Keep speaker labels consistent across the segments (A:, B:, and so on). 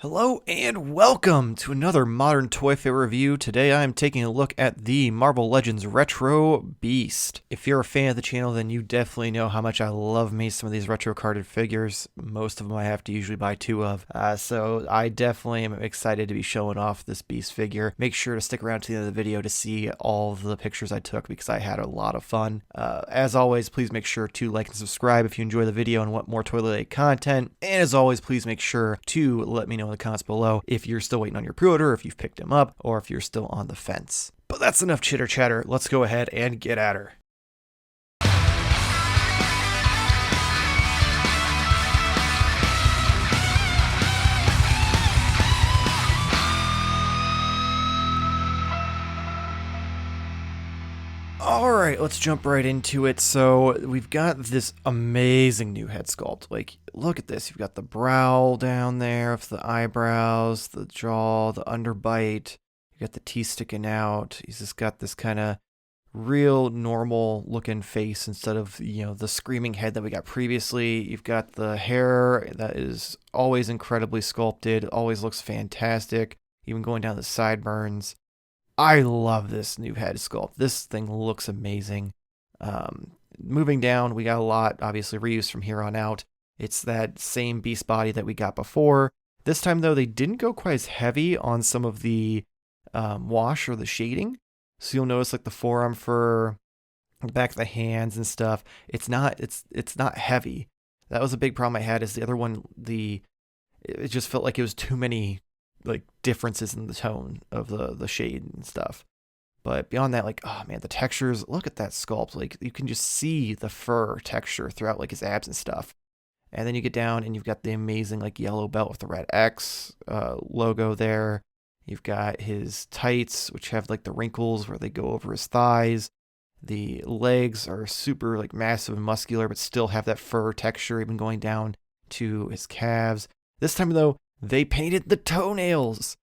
A: Hello and welcome to another Modern Toy Fair review. Today I am taking a look at the Marvel Legends Retro Beast. If you're a fan of the channel, then you definitely know how much I love me some of these retro carded figures. Most of them I have to usually buy two of. So I definitely am excited to be showing off this Beast figure. Make sure to stick around to the end of the video to see all the pictures I took because I had a lot of fun. As always, please make sure to like and subscribe if you enjoy the video and want more toy-related content. And as always, please make sure to let me know in the comments below if you're still waiting on your pre-order, if you've picked him up, or if you're still on the fence. But that's enough chitter chatter. Let's go ahead and get at her. Alright, let's jump right into it. So we've got this amazing new head sculpt. Like, look at this. You've got the brow down there with the eyebrows, the jaw, the underbite. You got the teeth sticking out. He's just got this kind of real normal looking face instead of, the screaming head that we got previously. You've got the hair that is always incredibly sculpted, always looks fantastic, even going down the sideburns. I love this new head sculpt. This thing looks amazing. Moving down, we got a lot, obviously, reused from here on out. It's that same beast body that we got before. This time, though, they didn't go quite as heavy on some of the wash or the shading. So you'll notice, like, the forearm fur, the back of the hands and stuff. It's not heavy. That was a big problem I had. Is the other one, it just felt like it was too many differences in the tone of the shade and stuff. But beyond that, oh man, the textures, look at that sculpt. Like, you can just see the fur texture throughout his abs and stuff. And then you get down and you've got the amazing yellow belt with the red X logo there. You've got his tights, which have the wrinkles where they go over his thighs. The legs are super massive and muscular, but still have that fur texture even going down to his calves. This time though, they painted the toenails.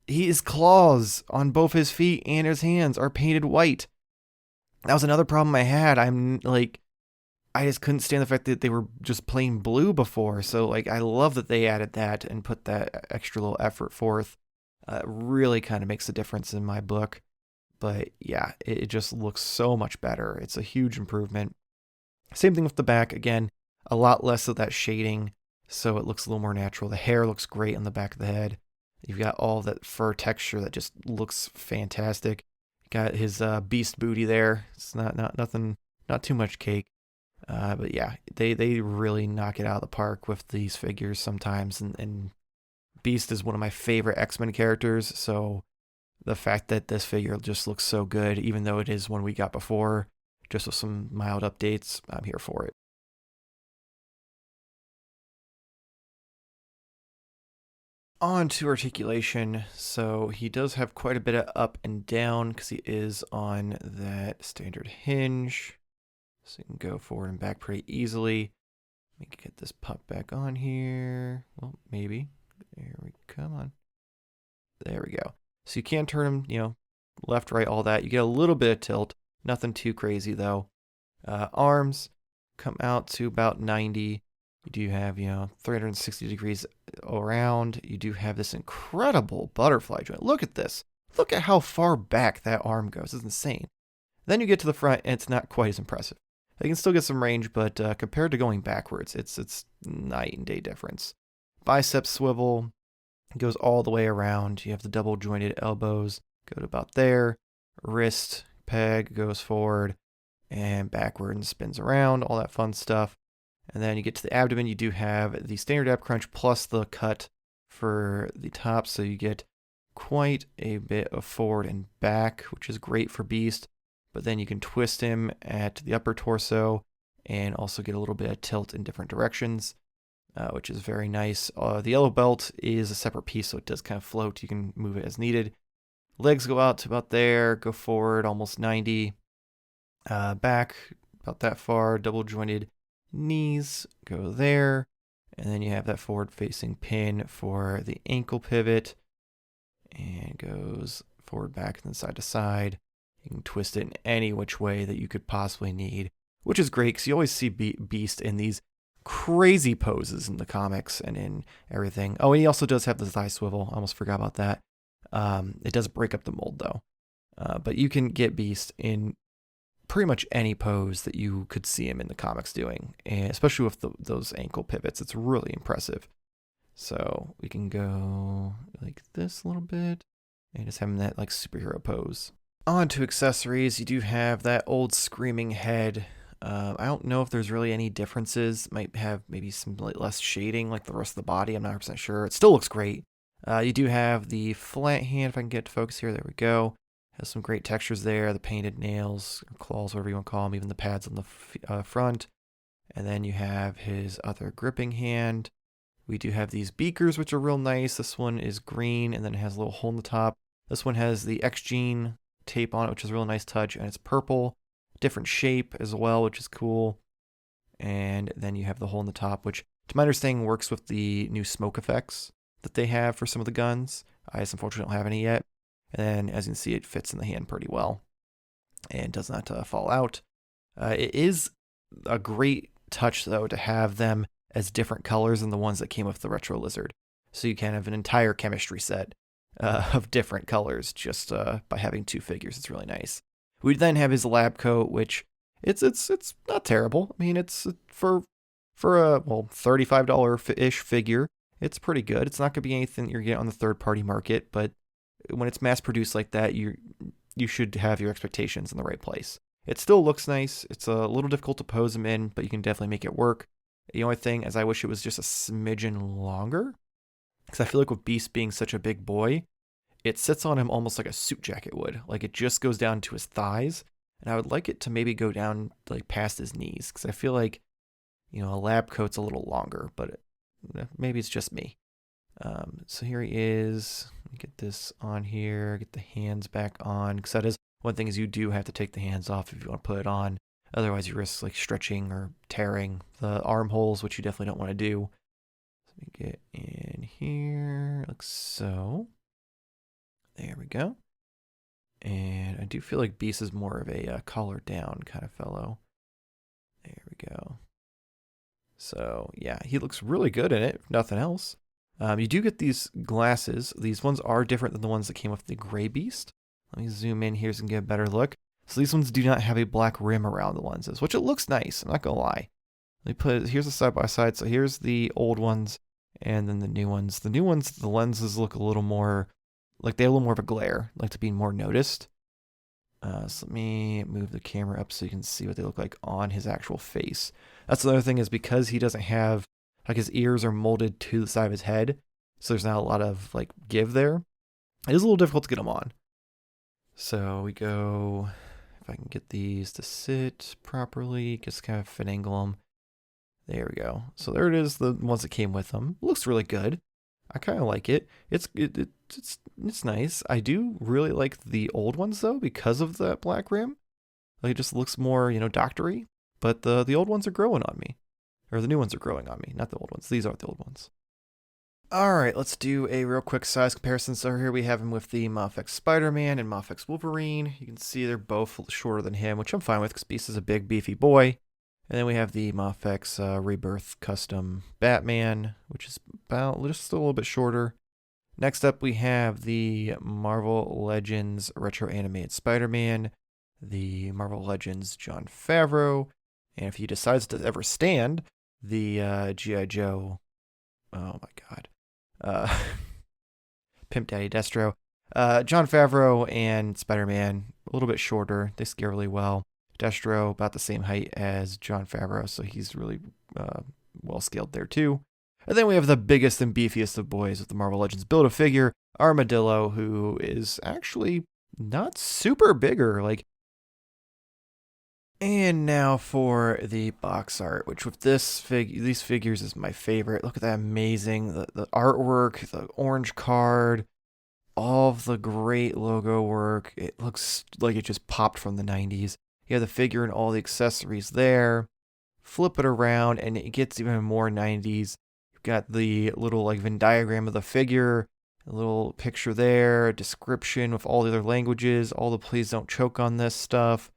A: His claws on both his feet and his hands are painted white. That was another problem I had. I just couldn't stand the fact that they were just plain blue before. So I love that they added that and put that extra little effort forth. Really kind of makes a difference in my book. But yeah, it just looks so much better. It's a huge improvement. Same thing with the back. Again, a lot less of that shading, so it looks a little more natural. The hair looks great on the back of the head. You've got all that fur texture that just looks fantastic. You got his beast booty there. It's nothing, not too much cake. But yeah, they really knock it out of the park with these figures sometimes. And Beast is one of my favorite X-Men characters, so the fact that this figure just looks so good, even though it is one we got before, just with some mild updates, I'm here for it. On to articulation. So he does have quite a bit of up and down because he is on that standard hinge. So you can go forward and back pretty easily. Let me get this pup back on here. Well, maybe. Come on. There we go. So you can turn him, left, right, all that. You get a little bit of tilt. Nothing too crazy though. Arms come out to about 90. You do have, 360 degrees around. You do have this incredible butterfly joint. Look at this. Look at how far back that arm goes. It's insane. Then you get to the front, and it's not quite as impressive. You can still get some range, but compared to going backwards, it's night and day difference. Bicep swivel goes all the way around. You have the double jointed elbows, go to about there. Wrist peg goes forward and backward and spins around, all that fun stuff. And then you get to the abdomen, you do have the standard ab crunch plus the cut for the top, so you get quite a bit of forward and back, which is great for Beast. But then you can twist him at the upper torso and also get a little bit of tilt in different directions, which is very nice. The yellow belt is a separate piece, so it does kind of float. You can move it as needed. Legs go out to about there, go forward almost 90. Back about that far, double jointed knees go there, and then you have that forward facing pin for the ankle pivot, and it goes forward, back, and then side to side. You can twist it in any which way that you could possibly need, which is great because you always see Beast in these crazy poses in the comics and in everything. Oh, and he also does have the thigh swivel. I almost forgot about that. It does break up the mold though. But you can get Beast in pretty much any pose that you could see him in the comics doing, and especially with those ankle pivots. It's really impressive. So we can go like this a little bit and just have him that like superhero pose. On to accessories, you do have that old screaming head. I don't know if there's really any differences. Might have maybe some like less shading like the rest of the body. I'm not 100% sure. It still looks great. You do have the flat hand, if I can get to focus here. There we go. Has some great textures there. The painted nails, claws, whatever you want to call them, even the pads on the front. And then you have his other gripping hand. We do have these beakers, which are real nice. This one is green, and then it has a little hole in the top. This one has the X-Gene tape on it, which is a real nice touch, and it's purple. Different shape as well, which is cool. And then you have the hole in the top, which, to my understanding, works with the new smoke effects that they have for some of the guns. I just unfortunately don't have any yet. And then, as you can see, it fits in the hand pretty well and does not fall out. It is a great touch, though, to have them as different colors than the ones that came with the Retro Lizard. So you can have an entire chemistry set of different colors just by having two figures. It's really nice. We then have his lab coat, which it's not terrible. I mean, it's for a $35-ish figure. It's pretty good. It's not going to be anything you're getting on the third-party market, but when it's mass-produced like that, you should have your expectations in the right place. It still looks nice. It's a little difficult to pose him in, but you can definitely make it work. The only thing is I wish it was just a smidgen longer, because I feel like with Beast being such a big boy, it sits on him almost like a suit jacket would. Like it just goes down to his thighs, and I would like it to maybe go down like past his knees, because I feel like, a lab coat's a little longer, but maybe it's just me. So here he is. Let me get this on here, get the hands back on, because that is one thing is you do have to take the hands off if you want to put it on. Otherwise you risk like stretching or tearing the armholes, which you definitely don't want to do. Let me get in here, like so. There we go. And I do feel like Beast is more of a collar down kind of fellow. There we go. So yeah, he looks really good in it, if nothing else. You do get these glasses. These ones are different than the ones that came with the gray Beast. Let me zoom in here so you can get a better look. So these ones do not have a black rim around the lenses, which it looks nice. I'm not going to lie. Let me here's the side by side. So here's the old ones and then the new ones. The new ones, the lenses look a little more, like they have a little more of a glare, like to be more noticed. So let me move the camera up so you can see what they look like on his actual face. That's the other thing is because he doesn't have, like his ears are molded to the side of his head, so there's not a lot of like give there. It is a little difficult to get them on. So we go, if I can get these to sit properly, just kind of finagle them. There we go. So there it is, the ones that came with them. Looks really good. I kind of like it. It's nice. I do really like the old ones though because of that black rim. Like it just looks more, doctory. But the old ones are growing on me. Or the new ones are growing on me, not the old ones. These aren't the old ones. Alright, let's do a real quick size comparison. So here we have him with the Mafex Spider-Man and Mafex Wolverine. You can see they're both shorter than him, which I'm fine with because Beast is a big, beefy boy. And then we have the Mafex Rebirth Custom Batman, which is about just a little bit shorter. Next up, we have the Marvel Legends Retro Animated Spider-Man, the Marvel Legends Jon Favreau, and if he decides to ever stand, the G.I. Joe, oh my god, Pimp Daddy Destro, Jon Favreau and Spider-Man, a little bit shorter. They scale really well. Destro about the same height as Jon Favreau, so he's really well scaled there too. And then we have the biggest and beefiest of boys with the Marvel Legends Build-A-Figure, Armadillo, who is actually not super bigger. And now for the box art, which with these figures is my favorite. Look at that amazing, the artwork, the orange card, all of the great logo work. It looks like it just popped from the 90s. You have the figure and all the accessories there. Flip it around and it gets even more 90s. You've got the little Venn diagram of the figure, a little picture there, a description with all the other languages, all the please don't choke on this stuff.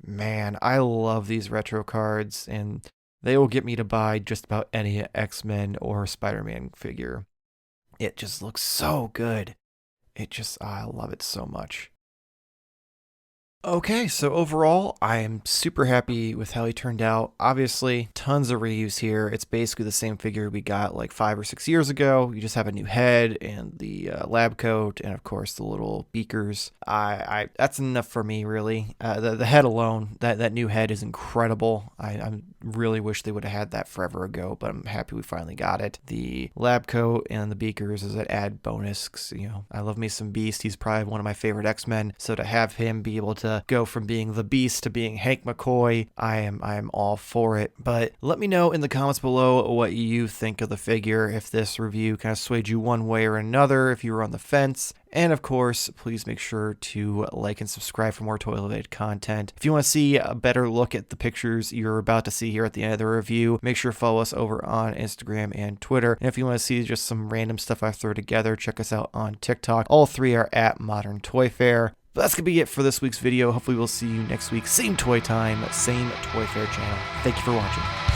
A: Man, I love these retro cards, and they will get me to buy just about any X-Men or Spider-Man figure. It just looks so good. I love it so much. Okay, so overall, I am super happy with how he turned out. Obviously, tons of reuse here. It's basically the same figure we got like 5 or 6 years ago. You just have a new head and the lab coat, and of course the little beakers. That's enough for me, really. The head alone, that new head is incredible. I really wish they would have had that forever ago, but I'm happy we finally got it. The lab coat and the beakers is an add bonus. 'Cause, I love me some Beast. He's probably one of my favorite X-Men. So to have him be able to go from being the Beast to being Hank McCoy, I am all for it. But let me know in the comments below what you think of the figure, if this review kind of swayed you one way or another, if you were on the fence. And of course, please make sure to like and subscribe for more toy-related content. If you want to see a better look at the pictures you're about to see here at the end of the review, make sure to follow us over on Instagram and Twitter. And if you want to see just some random stuff I throw together, check us out on TikTok. All 3 are at Modern Toy Fair. But that's going to be it for this week's video. Hopefully we'll see you next week. Same toy time, same Toy Fair channel. Thank you for watching.